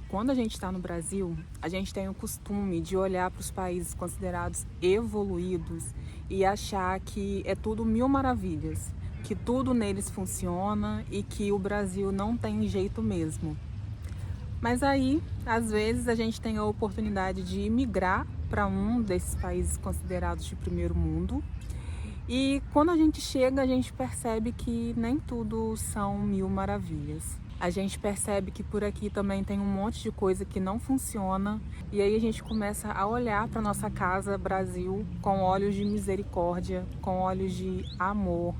Quando a gente está no Brasil, a gente tem o costume de olhar para os países considerados evoluídos e achar que é tudo mil maravilhas, que tudo neles funciona e que o Brasil não tem jeito mesmo. Mas aí, às vezes, a gente tem a oportunidade de imigrar para um desses países considerados de primeiro mundo. E quando a gente chega, a gente percebe que nem tudo são mil maravilhas. A gente percebe que por aqui também tem um monte de coisa que não funciona. E aí a gente começa a olhar para nossa casa, Brasil, com olhos de misericórdia, com olhos de amor.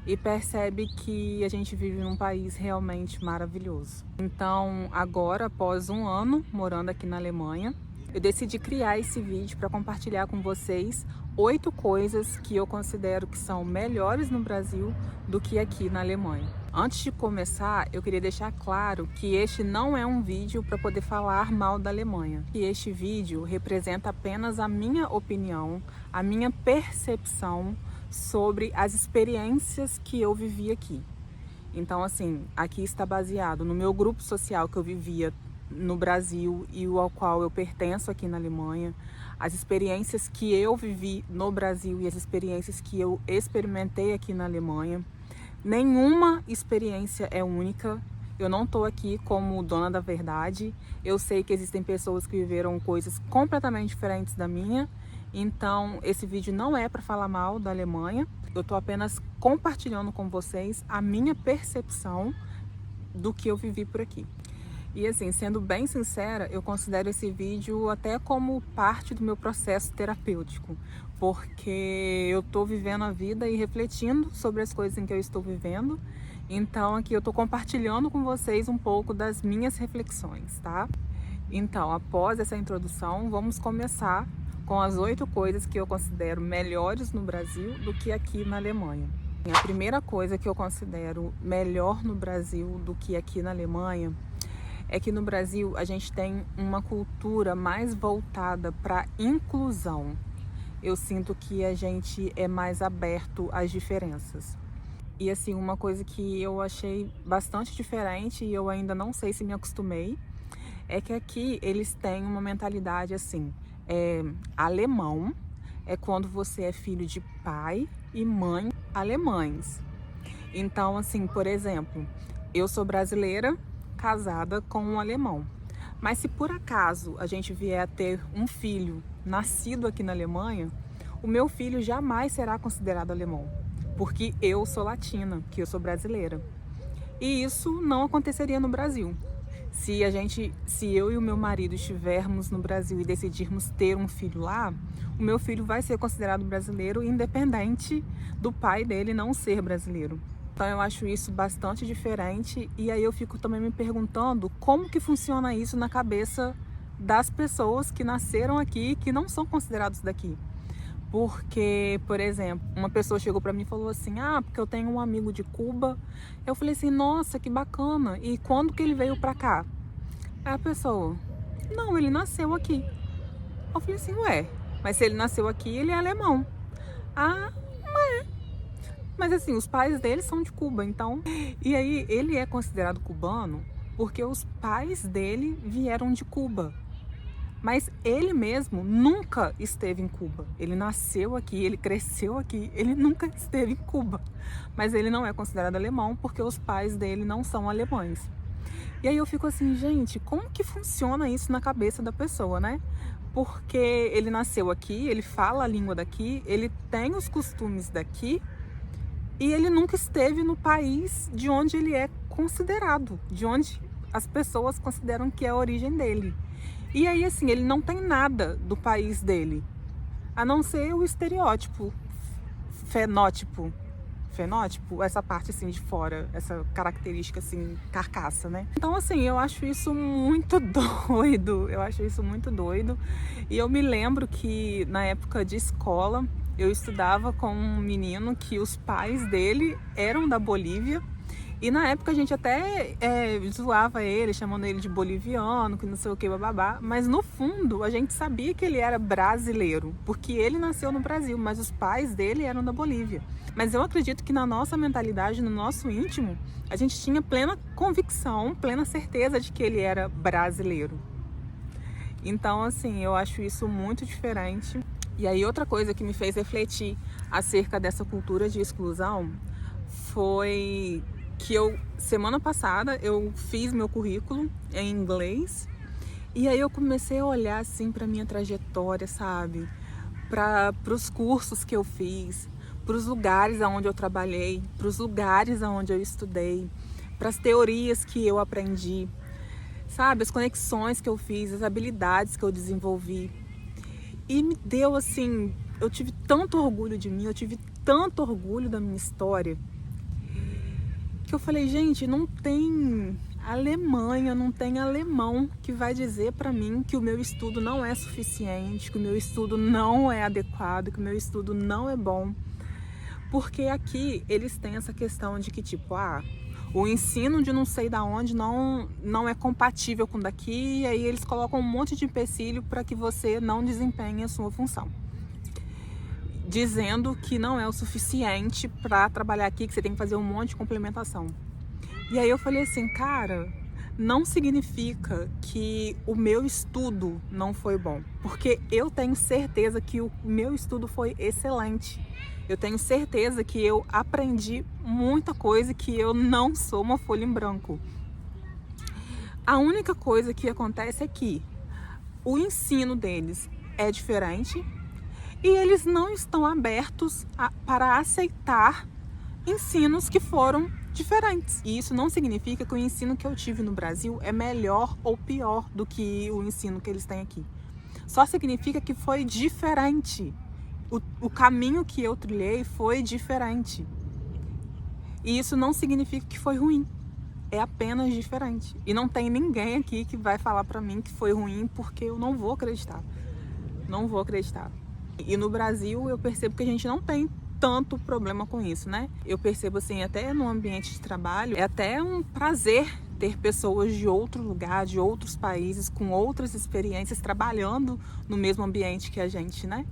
E percebe que a gente vive num país realmente maravilhoso. Então, agora, após um ano morando aqui na Alemanha, eu decidi criar esse vídeo para compartilhar com vocês 8 coisas que eu considero que são melhores no Brasil do que aqui na Alemanha. Antes de começar, eu queria deixar claro que este não é um vídeo para poder falar mal da Alemanha. E este vídeo representa apenas a minha opinião, a minha percepção sobre as experiências que eu vivi aqui. Então, assim, aqui está baseado no meu grupo social que eu vivia no Brasil e ao qual eu pertenço aqui na Alemanha, as experiências que eu vivi no Brasil e as experiências que eu experimentei aqui na Alemanha. Nenhuma experiência é única. Eu não estou aqui como dona da verdade. Eu sei que existem pessoas que viveram coisas completamente diferentes da minha. Então, esse vídeo não é para falar mal da Alemanha. Eu estou apenas compartilhando com vocês a minha percepção do que eu vivi por aqui. E assim, sendo bem sincera, eu considero esse vídeo até como parte do meu processo terapêutico, porque eu estou vivendo a vida e refletindo sobre as coisas em que eu estou vivendo. Então aqui eu estou compartilhando com vocês um pouco das minhas reflexões, tá? Então, após essa introdução, vamos começar com as 8 coisas que eu considero melhores no Brasil do que aqui na Alemanha. A primeira coisa que eu considero melhor no Brasil do que aqui na Alemanha é que no Brasil a gente tem uma cultura mais voltada para inclusão. Eu sinto que a gente é mais aberto às diferenças. E assim, uma coisa que eu achei bastante diferente e eu ainda não sei se me acostumei, é que aqui eles têm uma mentalidade assim, alemão é quando você é filho de pai e mãe alemães. Então, assim, por exemplo, eu sou brasileira, casada com um alemão. Mas se por acaso a gente vier a ter um filho nascido aqui na Alemanha, o meu filho jamais será considerado alemão, porque eu sou latina, que eu sou brasileira. E isso não aconteceria no Brasil. Se eu e o meu marido estivermos no Brasil e decidirmos ter um filho lá, o meu filho vai ser considerado brasileiro, independente do pai dele não ser brasileiro. Então eu acho isso bastante diferente e aí eu fico também me perguntando como que funciona isso na cabeça das pessoas que nasceram aqui e que não são considerados daqui. Porque, por exemplo, uma pessoa chegou para mim e falou assim, porque eu tenho um amigo de Cuba. Eu falei assim, nossa, que bacana. E quando que ele veio para cá? Aí a pessoa, não, ele nasceu aqui. Eu falei assim, ué, mas se ele nasceu aqui, ele é alemão. Mas assim, os pais dele são de Cuba, então... E aí, ele é considerado cubano porque os pais dele vieram de Cuba. Mas ele mesmo nunca esteve em Cuba. Ele nasceu aqui, ele cresceu aqui, ele nunca esteve em Cuba. Mas ele não é considerado alemão porque os pais dele não são alemães. E aí eu fico assim, gente, como que funciona isso na cabeça da pessoa, né? Porque ele nasceu aqui, ele fala a língua daqui, ele tem os costumes daqui, e ele nunca esteve no país de onde ele é considerado, de onde as pessoas consideram que é a origem dele. E aí, assim, ele não tem nada do país dele, a não ser o estereótipo, fenótipo, essa parte assim de fora, essa característica assim, carcaça, né? Então, assim, eu acho isso muito doido, E eu me lembro que na época de escola, eu estudava com um menino que os pais dele eram da Bolívia E na época a gente até zoava ele, chamando ele de boliviano, que não sei o que, bababá. Mas no fundo a gente sabia que ele era brasileiro, porque ele nasceu no Brasil, mas os pais dele eram da Bolívia. Mas eu acredito que na nossa mentalidade, no nosso íntimo, a gente tinha plena convicção, plena certeza de que ele era brasileiro. Então, assim, eu acho isso muito diferente. E aí outra coisa que me fez refletir acerca dessa cultura de exclusão foi que semana passada, eu fiz meu currículo em inglês e aí eu comecei a olhar assim para minha trajetória, sabe? Para os cursos que eu fiz, para os lugares aonde eu trabalhei, para os lugares aonde eu estudei, para as teorias que eu aprendi, sabe? As conexões que eu fiz, as habilidades que eu desenvolvi. E me deu assim, eu tive tanto orgulho de mim, eu tive tanto orgulho da minha história, que eu falei, gente, não tem Alemanha, não tem alemão que vai dizer para mim que o meu estudo não é suficiente, que o meu estudo não é adequado, que o meu estudo não é bom. Porque aqui eles têm essa questão de que tipo, o ensino de não sei da onde não é compatível com daqui, e aí eles colocam um monte de empecilho para que você não desempenhe a sua função, dizendo que não é o suficiente para trabalhar aqui, que você tem que fazer um monte de complementação. E aí eu falei assim, cara, não significa que o meu estudo não foi bom, porque eu tenho certeza que o meu estudo foi excelente. Eu tenho certeza que eu aprendi muita coisa e que eu não sou uma folha em branco. A única coisa que acontece é que o ensino deles é diferente e eles não estão abertos para aceitar ensinos que foram diferentes. E isso não significa que o ensino que eu tive no Brasil é melhor ou pior do que o ensino que eles têm aqui. Só significa que foi diferente. O caminho que eu trilhei foi diferente. E isso não significa que foi ruim. É apenas diferente. E não tem ninguém aqui que vai falar pra mim que foi ruim, porque eu não vou acreditar. Não vou acreditar. E no Brasil eu percebo que a gente não tem tanto problema com isso, né? Eu percebo assim, até no ambiente de trabalho, é até um prazer ter pessoas de outro lugar, de outros países, com outras experiências, trabalhando no mesmo ambiente que a gente, né?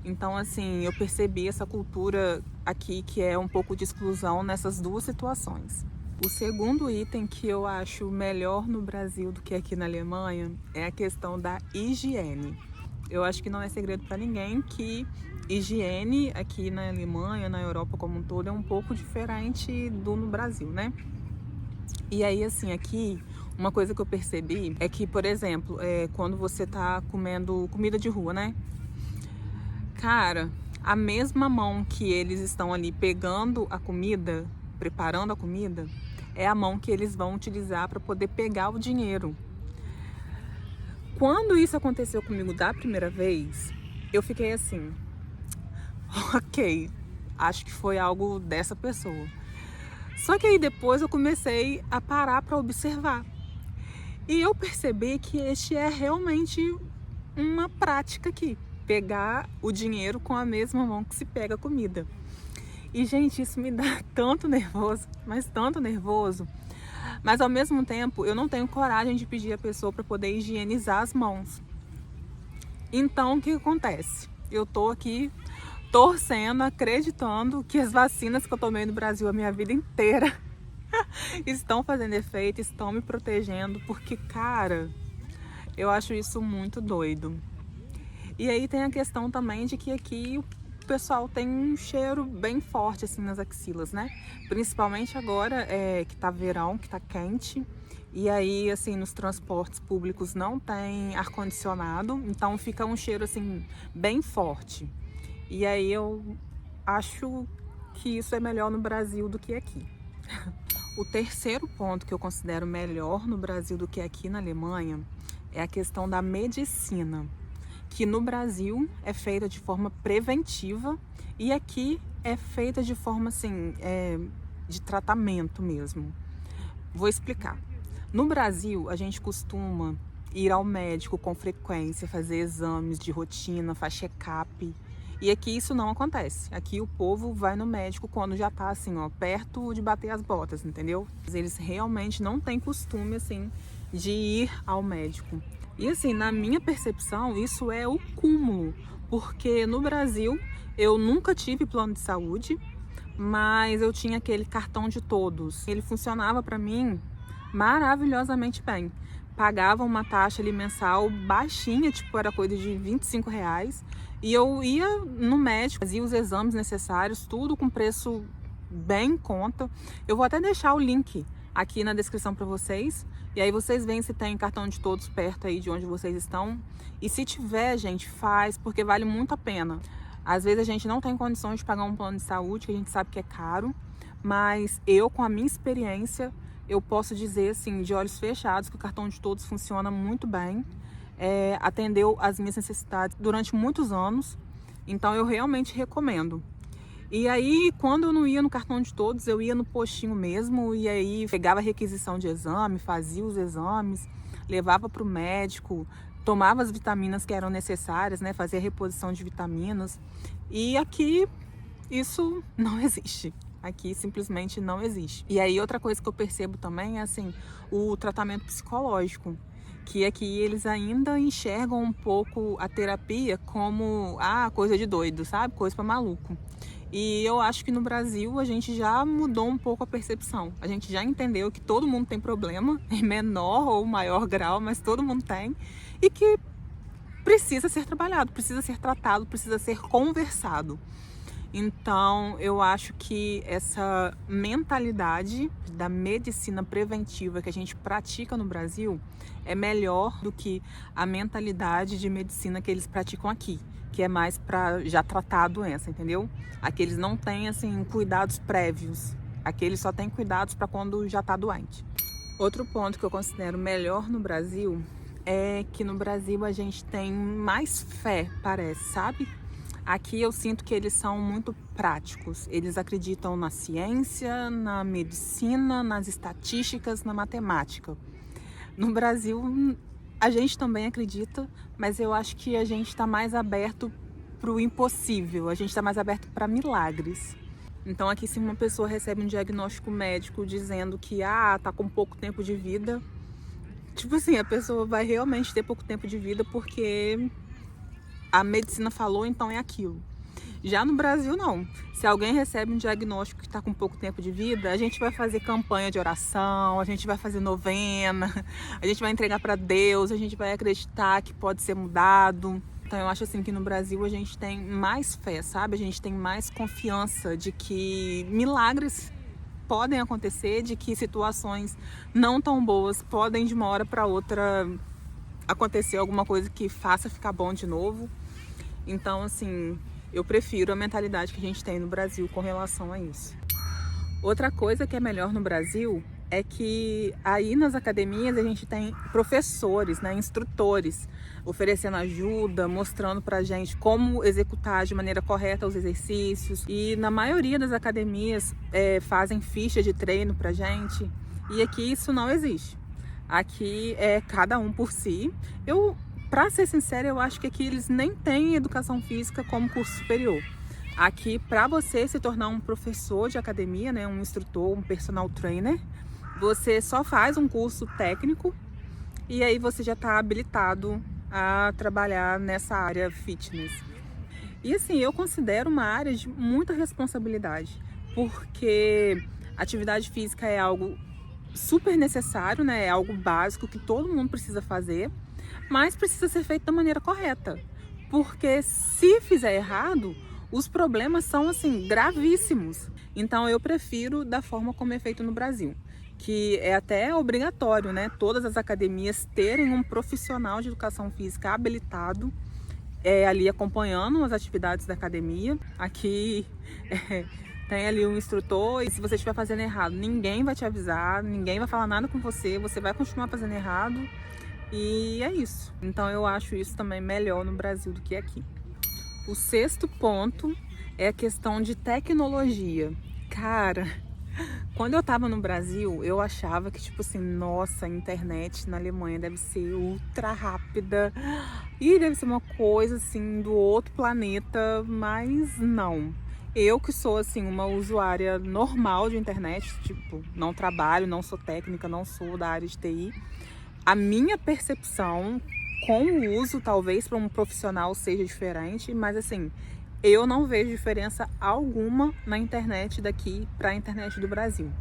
Então, assim, eu percebi essa cultura aqui que é um pouco de exclusão nessas duas situações. O segundo item que eu acho melhor no Brasil do que aqui na Alemanha é a questão da higiene. Eu acho que não é segredo para ninguém que higiene aqui na Alemanha, na Europa como um todo, é um pouco diferente do no Brasil, né? E aí, assim, aqui, uma coisa que eu percebi é que, por exemplo, quando você tá comendo comida de rua, né? Cara, a mesma mão que eles estão ali pegando a comida, preparando a comida, é a mão que eles vão utilizar para poder pegar o dinheiro. Quando isso aconteceu comigo da primeira vez, eu fiquei assim, ok, acho que foi algo dessa pessoa. Só que aí depois eu comecei a parar para observar. E eu percebi que este é realmente uma prática aqui. Pegar o dinheiro com a mesma mão que se pega a comida. E, gente, isso me dá tanto nervoso, mas tanto nervoso. Mas, ao mesmo tempo, eu não tenho coragem de pedir a pessoa para poder higienizar as mãos. Então, o que acontece? Eu tô aqui torcendo, acreditando que as vacinas que eu tomei no Brasil a minha vida inteira estão fazendo efeito, estão me protegendo, porque, cara, eu acho isso muito doido. E aí tem a questão também de que aqui o pessoal tem um cheiro bem forte assim nas axilas, né? Principalmente agora que tá verão, que tá quente. E aí, assim, nos transportes públicos não tem ar-condicionado, então fica um cheiro assim bem forte. E aí eu acho que isso é melhor no Brasil do que aqui. O terceiro ponto que eu considero melhor no Brasil do que aqui na Alemanha é a questão da medicina, que no Brasil é feita de forma preventiva e aqui é feita de forma assim, de tratamento mesmo. Vou explicar. No Brasil, a gente costuma ir ao médico com frequência, fazer exames de rotina, faz check-up. E aqui isso não acontece. Aqui o povo vai no médico quando já tá assim, ó, perto de bater as botas, entendeu? Eles realmente não têm costume, assim, de ir ao médico. E assim, na minha percepção, isso é o cúmulo. Porque no Brasil, eu nunca tive plano de saúde, mas eu tinha aquele cartão de todos. Ele funcionava para mim maravilhosamente bem. Pagava uma taxa ali mensal baixinha, tipo, era coisa de R$ 25. E eu ia no médico, fazia os exames necessários, tudo com preço bem em conta. Eu vou até deixar o link aqui na descrição para vocês. E aí vocês veem se tem cartão de todos perto aí de onde vocês estão. E se tiver, gente, faz, porque vale muito a pena. Às vezes a gente não tem condições de pagar um plano de saúde, que a gente sabe que é caro. Mas eu, com a minha experiência, eu posso dizer, assim, de olhos fechados, que o cartão de todos funciona muito bem. Atendeu as minhas necessidades durante muitos anos. Então eu realmente recomendo. E aí, quando eu não ia no cartão de todos, eu ia no postinho mesmo, e aí pegava a requisição de exame, fazia os exames, levava para o médico, tomava as vitaminas que eram necessárias, né? Fazia reposição de vitaminas. E aqui isso não existe. Aqui simplesmente não existe. E aí outra coisa que eu percebo também é assim, o tratamento psicológico. Que aqui eles ainda enxergam um pouco a terapia como coisa de doido, sabe? Coisa para maluco. E eu acho que no Brasil a gente já mudou um pouco a percepção. A gente já entendeu que todo mundo tem problema, em menor ou maior grau, mas todo mundo tem. E que precisa ser trabalhado, precisa ser tratado, precisa ser conversado. Então, eu acho que essa mentalidade da medicina preventiva que a gente pratica no Brasil é melhor do que a mentalidade de medicina que eles praticam aqui, que é mais para já tratar a doença, entendeu? Aqui eles não têm, assim, cuidados prévios. Aqui eles só têm cuidados para quando já está doente. Outro ponto que eu considero melhor no Brasil é que no Brasil a gente tem mais fé, parece, sabe? Aqui eu sinto que eles são muito práticos. Eles acreditam na ciência, na medicina, nas estatísticas, na matemática. No Brasil, a gente também acredita, mas eu acho que a gente está mais aberto para o impossível. A gente está mais aberto para milagres. Então aqui, se uma pessoa recebe um diagnóstico médico dizendo que tá com pouco tempo de vida, tipo assim, a pessoa vai realmente ter pouco tempo de vida porque a medicina falou, então é aquilo. Já no Brasil, não. Se alguém recebe um diagnóstico que está com pouco tempo de vida, a gente vai fazer campanha de oração, a gente vai fazer novena, a gente vai entregar para Deus, a gente vai acreditar que pode ser mudado. Então eu acho assim que no Brasil a gente tem mais fé, sabe? A gente tem mais confiança de que milagres podem acontecer, de que situações não tão boas podem de uma hora para outra acontecer alguma coisa que faça ficar bom de novo. Então, assim, eu prefiro a mentalidade que a gente tem no Brasil com relação a isso. Outra coisa que é melhor no Brasil é que aí nas academias a gente tem professores, né, instrutores, oferecendo ajuda, mostrando pra gente como executar de maneira correta os exercícios. E na maioria das academias fazem ficha de treino pra gente. E aqui isso não existe. Aqui é cada um por si. Pra ser sincera, eu acho que aqui eles nem têm educação física como curso superior. Aqui, para você se tornar um professor de academia, né, um instrutor, um personal trainer, você só faz um curso técnico e aí você já está habilitado a trabalhar nessa área fitness. E assim, eu considero uma área de muita responsabilidade, porque atividade física é algo super necessário, né? É algo básico que todo mundo precisa fazer, mas precisa ser feito da maneira correta, porque se fizer errado, os problemas são assim gravíssimos. Então eu prefiro da forma como é feito no Brasil, que é até obrigatório, né? Todas as academias terem um profissional de educação física habilitado ali acompanhando as atividades da academia. Aqui tem ali um instrutor e se você estiver fazendo errado, ninguém vai te avisar, ninguém vai falar nada com você, você vai continuar fazendo errado e é isso. Então eu acho isso também melhor no Brasil do que aqui. O sexto ponto é a questão de tecnologia. Cara, Quando eu tava no Brasil, eu achava que, tipo assim, nossa, a internet na Alemanha deve ser ultra rápida e deve ser uma coisa, assim, do outro planeta, mas não. Eu que sou, assim, uma usuária normal de internet, tipo, não trabalho, não sou técnica, não sou da área de TI, a minha percepção com o uso, talvez para um profissional seja diferente, mas assim, eu não vejo diferença alguma na internet daqui para a internet do Brasil.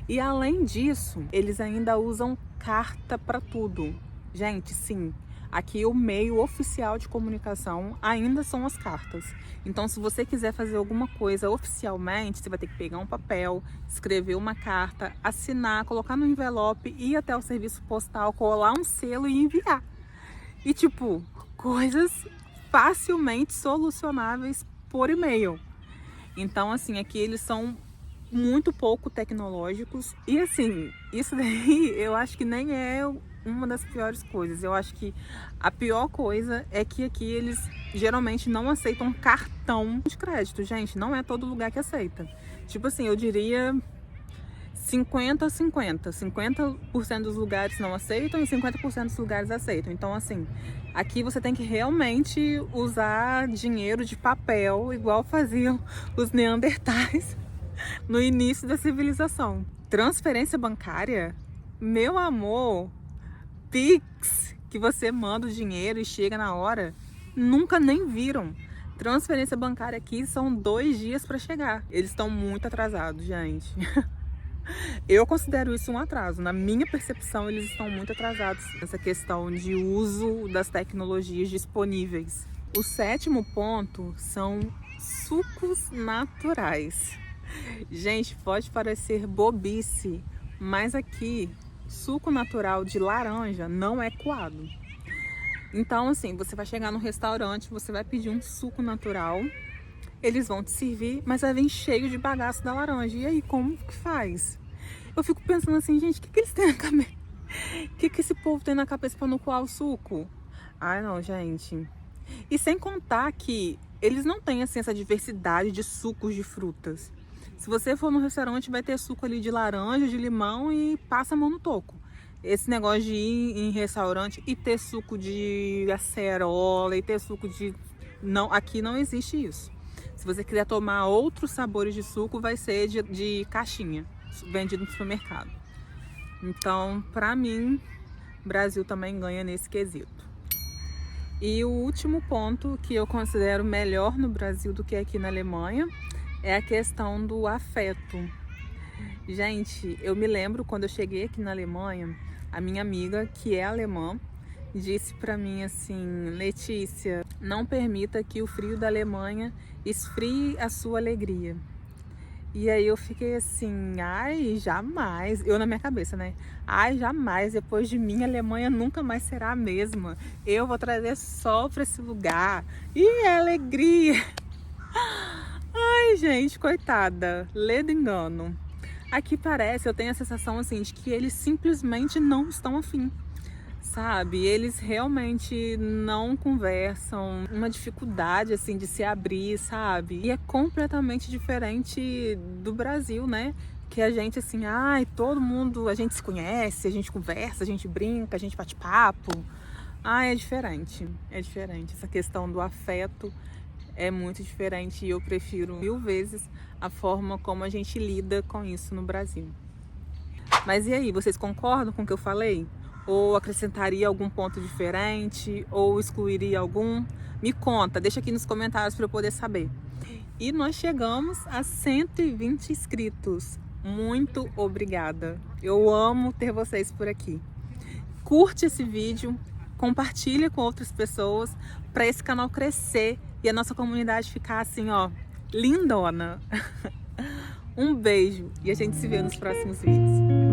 E além disso, eles ainda usam carta para tudo. Gente, sim, aqui o meio oficial de comunicação ainda são as cartas. Então, se você quiser fazer alguma coisa oficialmente, você vai ter que pegar um papel, escrever uma carta, assinar, colocar no envelope, ir até o serviço postal, colar um selo e enviar. E tipo, coisas facilmente solucionáveis por e-mail. Então, assim, aqui eles são muito pouco tecnológicos. E assim, isso daí eu acho que nem é uma das piores coisas. Eu acho que a pior coisa é que aqui eles geralmente não aceitam cartão de crédito. Gente, não é todo lugar que aceita. Tipo assim, eu diria 50 a 50. 50% dos lugares não aceitam e 50% dos lugares aceitam. Então, assim, aqui você tem que realmente usar dinheiro de papel, igual faziam os neandertais no início da civilização. Transferência bancária? Meu amor, Pix, que você manda o dinheiro e chega na hora, nunca nem viram. Transferência bancária aqui são 2 dias para chegar. Eles estão muito atrasados, gente. Eu considero isso um atraso. Na minha percepção, eles estão muito atrasados nessa questão de uso das tecnologias disponíveis. O 7º ponto são sucos naturais. Gente, pode parecer bobice, mas aqui suco natural de laranja não é coado. Então, assim, você vai chegar no restaurante, você vai pedir um suco natural, eles vão te servir, mas vai vir cheio de bagaço da laranja. E aí, como que faz? Eu fico pensando assim, gente, o que eles têm na cabeça? O que esse povo tem na cabeça para não coar o suco? Ai, não, gente. E sem contar que eles não têm, assim, essa diversidade de sucos de frutas. Se você for no restaurante, vai ter suco ali de laranja, de limão e passa a mão no toco. Esse negócio de ir em restaurante e ter suco de acerola e ter suco de... Não, aqui não existe isso. Se você quiser tomar outros sabores de suco, vai ser de caixinha, vendido no supermercado. Então, pra mim, o Brasil também ganha nesse quesito. E o último ponto que eu considero melhor no Brasil do que aqui na Alemanha é a questão do afeto. Gente, eu me lembro quando eu cheguei aqui na Alemanha, a minha amiga, que é alemã, disse pra mim assim: Letícia, não permita que o frio da Alemanha esfrie a sua alegria. E aí eu fiquei assim, ai, jamais, eu na minha cabeça, né? Ai, jamais, depois de mim a Alemanha nunca mais será a mesma. Eu vou trazer sol pra esse lugar. E alegria! Ai, gente, coitada, ledo engano. Aqui parece, eu tenho a sensação assim de que eles simplesmente não estão afim, sabe? Eles realmente não conversam, uma dificuldade assim de se abrir, sabe? E é completamente diferente do Brasil, né? Que a gente assim, ai, todo mundo, a gente se conhece, a gente conversa, a gente brinca, a gente bate papo. Ai, é diferente, é diferente. Essa questão do afeto é muito diferente e eu prefiro 1000 vezes a forma como a gente lida com isso no Brasil. Mas e aí, vocês concordam com o que eu falei? Ou acrescentaria algum ponto diferente? Ou excluiria algum? Me conta, deixa aqui nos comentários para eu poder saber. E nós chegamos a 120 inscritos. Muito obrigada. Eu amo ter vocês por aqui. Curte esse vídeo, compartilha com outras pessoas para esse canal crescer e a nossa comunidade ficar assim, ó, lindona. Um beijo e a gente se vê nos próximos vídeos.